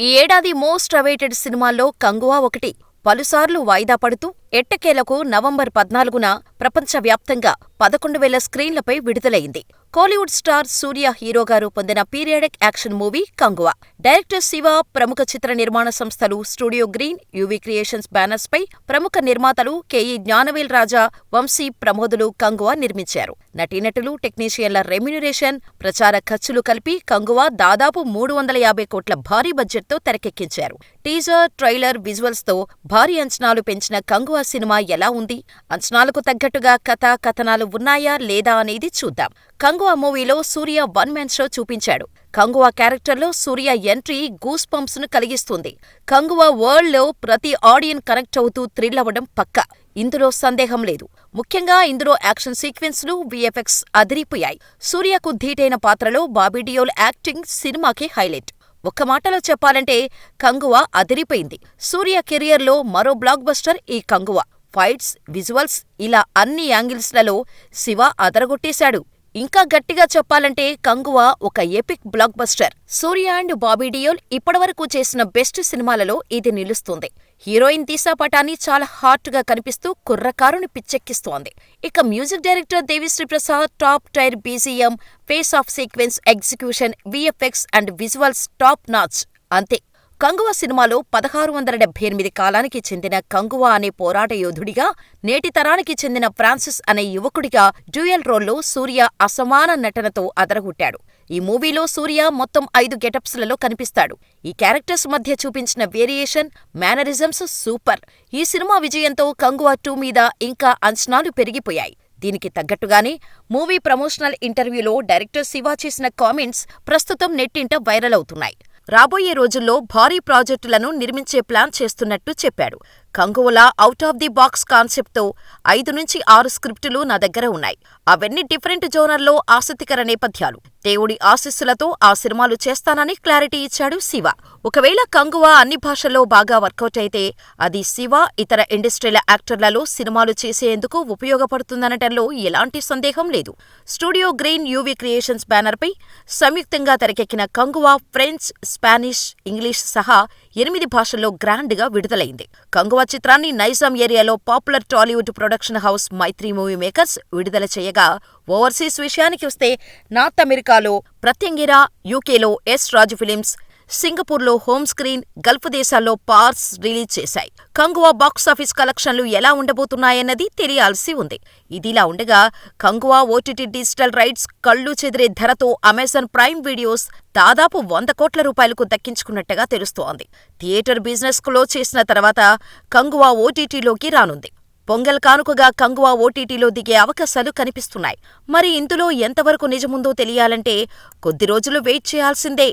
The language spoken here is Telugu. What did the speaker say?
ఈ ఏడాది మోస్ట్ అవైటెడ్ సినిమాల్లో కంగువా ఒకటి. పలుసార్లు వాయిదా పడుతూ ఎట్టకేలకు నవంబర్ 14న ప్రపంచవ్యాప్తంగా 11,000 స్క్రీన్లపై విడుదలైంది. కోలీవుడ్ స్టార్ సూర్య హీరోగా రూపొందిన periodic action movie Kanguva. Director Siva, ప్రముఖ చిత్ర నిర్మాణ సంస్థలు studio green, UV creations banners పై ప్రముఖ నిర్మాతలు కెఈ జ్ఞానవేల్ రాజా, వంశీ ప్రమోదులు కంగువా నిర్మించారు. నటీనటులు, టెక్నీషియన్ల రెమ్యునరేషన్, ప్రచార ఖర్చులు కలిపి కంగువా దాదాపు 350 కోట్ల భారీ బడ్జెట్తో తెరకెక్కించారు. టీజర్, ట్రైలర్, విజువల్స్ తో భారీ అంచనాలు పెంచిన కంగువా సినిమా ఎలా ఉంది? అంచనాలకు తగ్గట్టుగా కథ, కథనాలు ఉన్నాయా లేదా అనేది చూద్దాం. కంగువా మూవీలో సూర్య వన్ మ్యాన్ షో చూపించాడు. కంగువా క్యారెక్టర్లో సూర్య ఎంట్రీ గూస్ బంప్స్ ను కలిగిస్తుంది. కంగువా వరల్డ్ లో ప్రతి ఆడియన్ కనెక్ట్ అవుతూ థ్రిల్ అవ్వడం పక్కా. ఇందులో సందేహం లేదు. ముఖ్యంగా ఇందులో యాక్షన్ సీక్వెన్స్లు, విఎఫ్ఎక్స్ అదిరిపోయాయి. సూర్యకు ధీటైన పాత్రలో బాబీ డియోల్ యాక్టింగ్ సినిమాకి హైలైట్. ఒక్క మాటలో చెప్పాలంటే కంగువా అదిరిపోయింది. సూర్య కెరియర్లో మరో బ్లాక్ బస్టర్ ఈ కంగువా. ఫైట్స్, విజువల్స్ ఇలా అన్ని యాంగిల్స్లలో శివ అదరగొట్టేశాడు. ఇంకా గట్టిగా చెప్పాలంటే కంగువా ఒక epic block buster. Surya and Bobby Deol ఇప్పటివరకు చేసిన బెస్ట్ సినిమాలలో ఇది నిలుస్తుంది. హీరోయిన్ దిశా పటాని చాలా హాట్ గా కనిపిస్తూ కుర్రకారుని పిచ్చెక్కిస్తోంది. ఇక music director Devi Sri Prasad top tier BGM, face of sequence execution, VFX and visuals top notch. అంతే. కంగువా సినిమాలో 1678 కాలానికి చెందిన కంగువా అనే పోరాట యోధుడిగా, నేటి తరానికి చెందిన ఫ్రాన్సిస్ అనే యువకుడిగా డ్యూయల్ రోల్లో సూర్య అసమాన నటనతో అదరగొట్టాడు. ఈ మూవీలో సూర్య మొత్తం 5 గెటప్స్లలో కనిపిస్తాడు. ఈ క్యారెక్టర్స్ మధ్య చూపించిన వేరియేషన్, మేనరిజమ్స్ సూపర్. ఈ సినిమా విజయంతో కంగువా 2 మీద ఇంకా అంచనాలు పెరిగిపోయాయి. దీనికి తగ్గట్టుగానే మూవీ ప్రమోషనల్ ఇంటర్వ్యూలో డైరెక్టర్ శివ చేసిన కామెంట్స్ ప్రస్తుతం నెట్టింట వైరల్ అవుతున్నాయి. రాబోయే రోజుల్లో భారీ ప్రాజెక్టులను నిర్మించే ప్లాన్ చేస్తున్నట్టు చెప్పాడు. కంగువలా అవుట్ ఆఫ్ ది బాక్స్ కాన్సెప్ట్తో 5-6 స్క్రిప్టులు నా దగ్గర ఉన్నాయి. అవన్నీ డిఫరెంట్ జోనర్లో ఆసక్తికర నేపథ్యాలు. దేవుడి ఆశీస్సులతో ఆ సినిమాలు చేస్తానని క్లారిటీ ఇచ్చాడు శివ. ఒకవేళ కంగువా అన్ని భాషల్లో బాగా వర్కౌట్ అయితే అది శివ, ఇతర ఇండస్ట్రీల యాక్టర్లలో సినిమాలు చేసేందుకు ఉపయోగపడుతుందనటంలో ఎలాంటి సందేహం లేదు. స్టూడియో గ్రీన్, యువి క్రియేషన్స్ బ్యానర్పై సంయుక్తంగా తెరకెక్కిన కంగువా ఫ్రెంచ్, స్పానిష్, ఇంగ్లీష్ సహా 8 భాషల్లో గ్రాండ్గా విడుదలైంది. కంగువా చిత్రాన్ని నైజాం ఏరియాలో పాపులర్ టాలీవుడ్ ప్రొడక్షన్ హౌస్ మైత్రి మూవీ మేకర్స్ విడుదల చేయగా, ఓవర్సీస్ విషయానికి వస్తే నార్త్ అమెరికాలో ప్రత్యంగిరా, యూకేలో ఎస్ రాజు ఫిలిమ్స్, సింగపూర్లో హోమ్ స్క్రీన్, గల్ఫ్ దేశాల్లో పార్స్ రిలీజ్ చేశాయి. కంగువా బాక్సాఫీస్ కలెక్షన్లు ఎలా ఉండబోతున్నాయన్నది తెలియాల్సి ఉంది. ఇదిలా ఉండగా కంగువా ఓటీటీ డిజిటల్ రైట్స్ కళ్ళు చెదిరే ధరతో అమెజాన్ ప్రైమ్ వీడియోస్ దాదాపు 100 కోట్ల రూపాయలకు దక్కించుకున్నట్టుగా తెలుస్తోంది. థియేటర్ బిజినెస్ క్లోజ్ చేసిన తర్వాత కంగువా ఓటీటీలోకి రానుంది. పొంగల్ కానుకగా కంగువా ఓటీటీలో దిగే అవకాశాలు కనిపిస్తున్నాయి. మరి ఇందులో ఎంతవరకు నిజముందో తెలియాలంటే కొద్ది రోజులు వెయిట్ చేయాల్సిందే.